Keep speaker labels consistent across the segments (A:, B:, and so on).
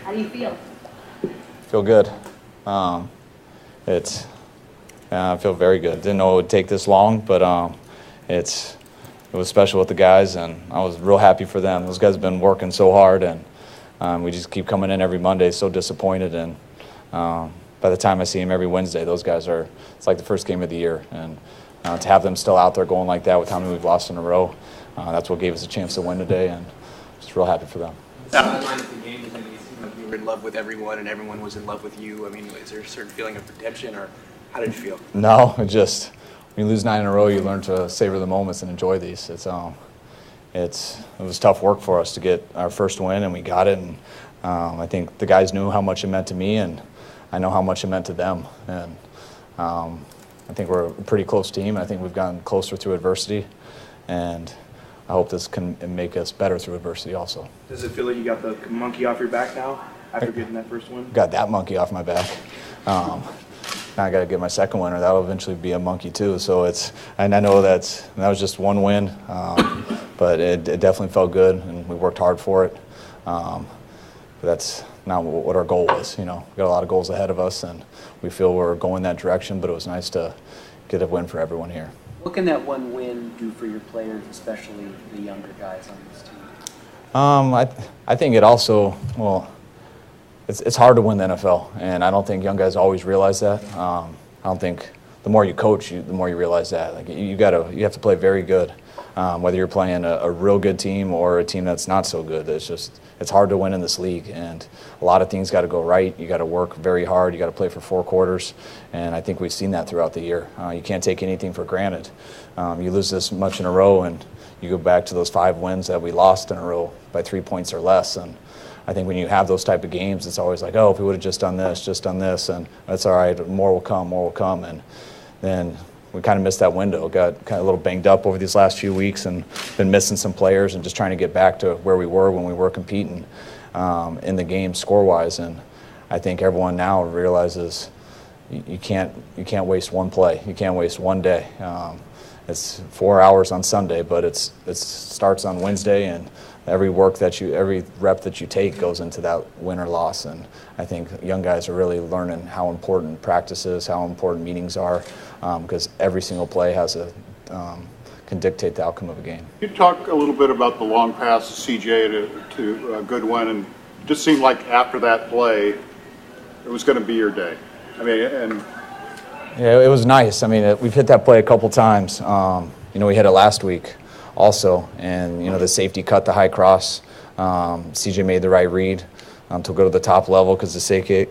A: How do you feel?
B: Feel good. I feel very good. Didn't know it would take this long, but it was special with the guys, and I was real happy for them. Those guys have been working so hard, and we just keep coming in every Monday so disappointed. And by the time I see them every Wednesday, those guys it's like the first game of the year. And to have them still out there going like that with how many we've lost in a row, that's what gave us a chance to win today, and just real happy for them.
C: Sideline of the game, it seemed like you were in love with everyone and everyone was in love with you. I mean, is there a certain feeling of redemption, or how did you feel?
B: No, when you lose 9 in a row, you learn to savor the moments and enjoy these. It was tough work for us to get our first win, and we got it. And I think the guys knew how much it meant to me, and I know how much it meant to them. And I think we're a pretty close team. I think we've gotten closer through adversity, and I hope this can make us better through adversity also.
D: Does it feel like you got the monkey off your back now after getting that first win?
B: Got that monkey off my back. Now I got to get my second win, or that'll eventually be a monkey too. So I know that was just one win, but it definitely felt good, and we worked hard for it. But that's not what our goal was. We got a lot of goals ahead of us, and we feel we're going that direction. But it was nice to get a win for everyone here.
E: What can that one win do for your players, especially the younger guys on this team?
B: I think it also, it's hard to win the NFL, and I don't think young guys always realize that. I don't think the more you coach, the more you realize that. Like you have to play very good, whether you're playing a real good team or a team that's not so good. It's hard to win in this league, and a lot of things got to go right. You got to work very hard. You got to play for 4 quarters, and I think we've seen that throughout the year. You can't take anything for granted. You lose this much in a row, and you go back to those 5 wins that we lost in a row by 3 points or less. And I think when you have those type of games, it's always like, oh, if we would have just done this, and that's all right. More will come, and then we kind of missed that window. Got kind of a little banged up over these last few weeks and been missing some players and just trying to get back to where we were when we were competing in the game score-wise. And I think everyone now realizes you can't waste one play. You can't waste one day. It's 4 hours on Sunday, but it starts on Wednesday, and every rep that you take goes into that win or loss. And I think young guys are really learning how important practice is, how important meetings are, because every single play can dictate the outcome of a game.
F: You talk a little bit about the long pass to CJ to Goodwin, and it just seemed like after that play, it was going to be your day.
B: Yeah, it was nice. We've hit that play a couple times. We hit it last week also, and the safety cut, the high cross. CJ made the right read to go to the top level because the safety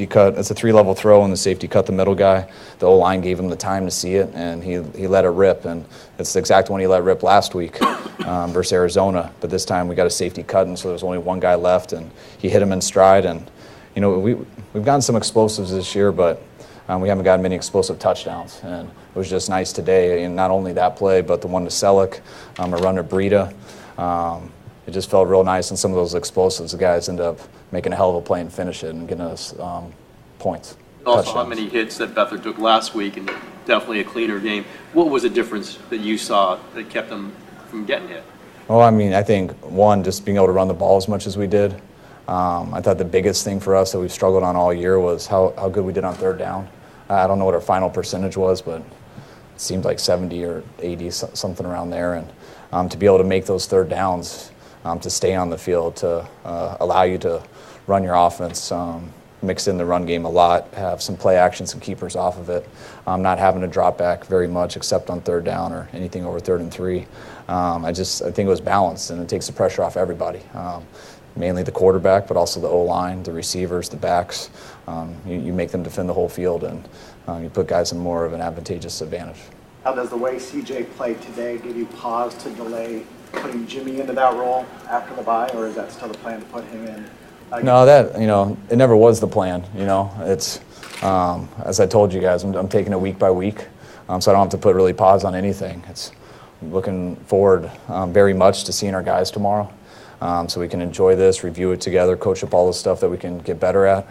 B: cut. It's a 3-level throw, and the safety cut the middle guy. The O-line gave him the time to see it, and he let it rip. And it's the exact one he let rip last week versus Arizona. But this time we got a safety cut, and so there's only one guy left, and he hit him in stride. And we've gotten some explosives this year, but we haven't gotten many explosive touchdowns, and it was just nice today. And not only that play, but the one to Selleck, a run to Breida. It just felt real nice, and some of those explosives, the guys end up making a hell of a play and finish it and getting us points.
G: Also, how many hits that Beathard took last week, and definitely a cleaner game. What was the difference that you saw that kept them from getting hit?
B: Well, I think, one, just being able to run the ball as much as we did. I thought the biggest thing for us that we've struggled on all year was how good we did on third down. I don't know what our final percentage was, but it seemed like 70 or 80, something around there. And to be able to make those third downs, to stay on the field, to allow you to run your offense, mix in the run game a lot, have some play action, some keepers off of it, not having to drop back very much except on third down or anything over 3rd and 3. I think it was balanced, and it takes the pressure off everybody. Mainly the quarterback, but also the O-line, the receivers, the backs. You make them defend the whole field, and you put guys in more of an advantageous advantage.
H: How does the way CJ played today give you pause to delay putting Jimmy into that role after the bye, or is that still the plan to put him in?
B: No, it never was the plan. It's as I told you guys, I'm taking it week by week, so I don't have to put really pause on anything. It's looking forward very much to seeing our guys tomorrow. So we can enjoy this, review it together, coach up all the stuff that we can get better at.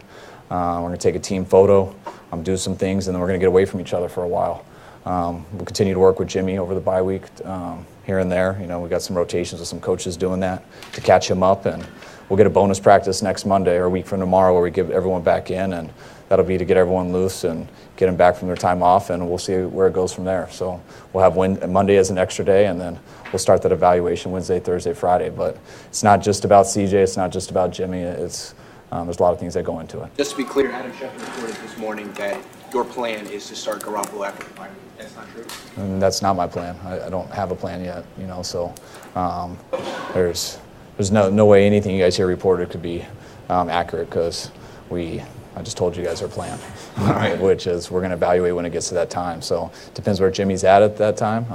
B: We're going to take a team photo, do some things, and then we're going to get away from each other for a while. We'll continue to work with Jimmy over the bye week here and there. We got some rotations with some coaches doing that to catch him up, and we'll get a bonus practice next Monday or a week from tomorrow where we give everyone back in, and that'll be to get everyone loose and get them back from their time off, and we'll see where it goes from there. So we'll have Monday as an extra day, and then we'll start that evaluation Wednesday, Thursday, Friday. But it's not just about CJ, it's not just about Jimmy. It's there's a lot of things that go into it.
C: Just to be clear, Adam Schefter reported this morning that your plan is to start Garoppolo after the bye week. That's not true?
B: And that's not my plan. I don't have a plan yet, so there's no way anything you guys here reported could be accurate, because I just told you guys our plan, which is we're going to evaluate when it gets to that time. So it depends where Jimmy's at that time.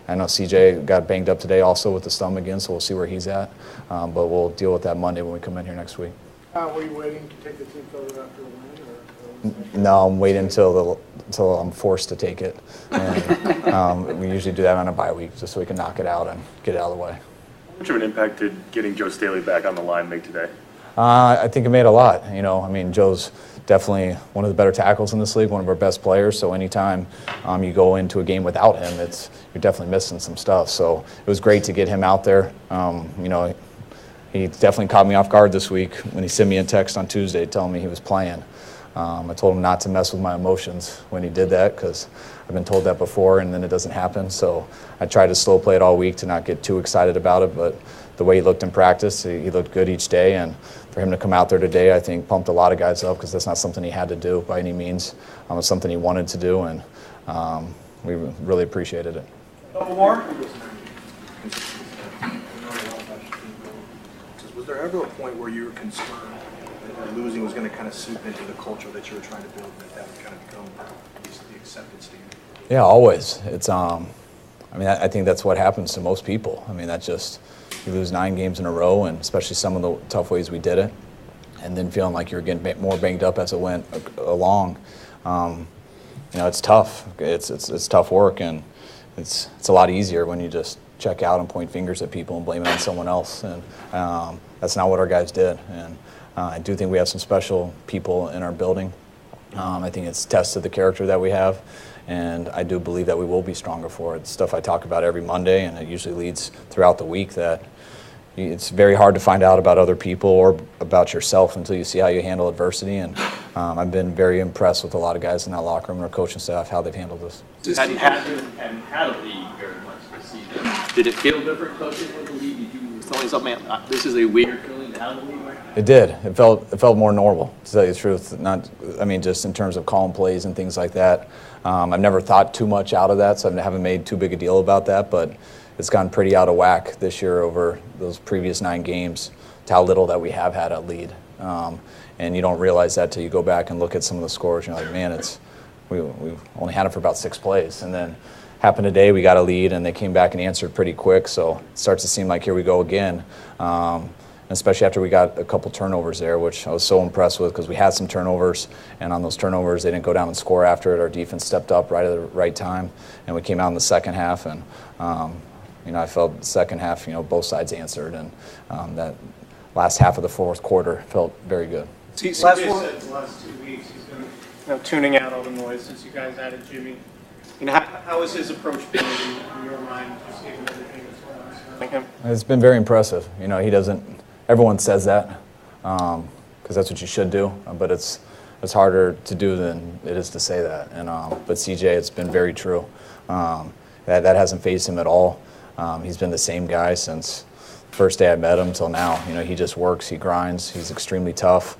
B: I know CJ got banged up today also with his thumb again, so we'll see where he's at. But we'll deal with that Monday when we come in here next week.
A: Were you waiting to take the team further after a win?
B: No, I'm waiting until I'm forced to take it. And we usually do that on a bye week just so we can knock it out and get it out of the way.
D: How much of an impact did getting Joe Staley back on the line make today?
B: I think it made a lot. Joe's definitely one of the better tackles in this league, one of our best players. So anytime you go into a game without him, you're definitely missing some stuff. So it was great to get him out there. He definitely caught me off guard this week when he sent me a text on Tuesday telling me he was playing. I told him not to mess with my emotions when he did that, because I've been told that before and then it doesn't happen. So I tried to slow play it all week to not get too excited about it. But the way he looked in practice, he looked good each day. And for him to come out there today, I think pumped a lot of guys up, because that's not something he had to do by any means. It was something he wanted to do, and we really appreciated it.
C: Was there ever a point where you were concerned that losing was going to kind of seep into the culture that you were trying to build, and that would kind of become the acceptance to you?
B: Yeah, always. It's I think that's what happens to most people. That's just, you lose 9 games in a row, and especially some of the tough ways we did it, and then feeling like you're getting more banged up as it went along. It's tough. It's tough work, and it's a lot easier when you just check out and point fingers at people and blame it on someone else. And that's not what our guys did. And I do think we have some special people in our building. I think it's tested the character that we have, and I do believe that we will be stronger for it. It's stuff I talk about every Monday, and it usually leads throughout the week, that it's very hard to find out about other people or about yourself until you see how you handle adversity. And I've been very impressed with a lot of guys in that locker room and our coaching staff, how they've handled this.
G: Hadn't had a lead very much this season. Did it feel different coaching with the lead? Did you tell yourself, man, this is a weird feeling to have a lead right now?
B: It did. It felt more normal, to tell you the truth. Just in terms of calling plays and things like that. I've never thought too much out of that, so I haven't made too big a deal about that. But it's gone pretty out of whack this year over those previous 9 games, to how little that we have had a lead. And you don't realize that till you go back and look at some of the scores. You're like, man, we've only had it for about 6 plays. And then happened today, we got a lead, and they came back and answered pretty quick. So it starts to seem like here we go again. Especially after we got a couple turnovers there, which I was so impressed with, because we had some turnovers, and on those turnovers they didn't go down and score after it. Our defense stepped up right at the right time, and we came out in the second half, and I felt the second half, both sides answered, and that last half of the fourth quarter felt very good.
A: Last 2 weeks he's been tuning out all the noise since you guys added Jimmy. How has his approach been in your mind, just given everything that's going on surrounding him?
B: It's been very impressive. He doesn't. Everyone says that, because that's what you should do, but it's harder to do than it is to say that. And but CJ, it's been very true. That hasn't fazed him at all. He's been the same guy since the first day I met him till now. He just works, he grinds, he's extremely tough.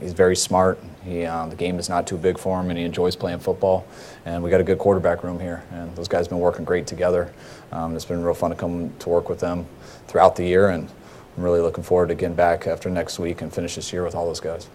B: He's very smart. The game is not too big for him, and he enjoys playing football. And we got a good quarterback room here, and those guys have been working great together. It's been real fun to come to work with them throughout the year, and I'm really looking forward to getting back after next week and finish this year with all those guys.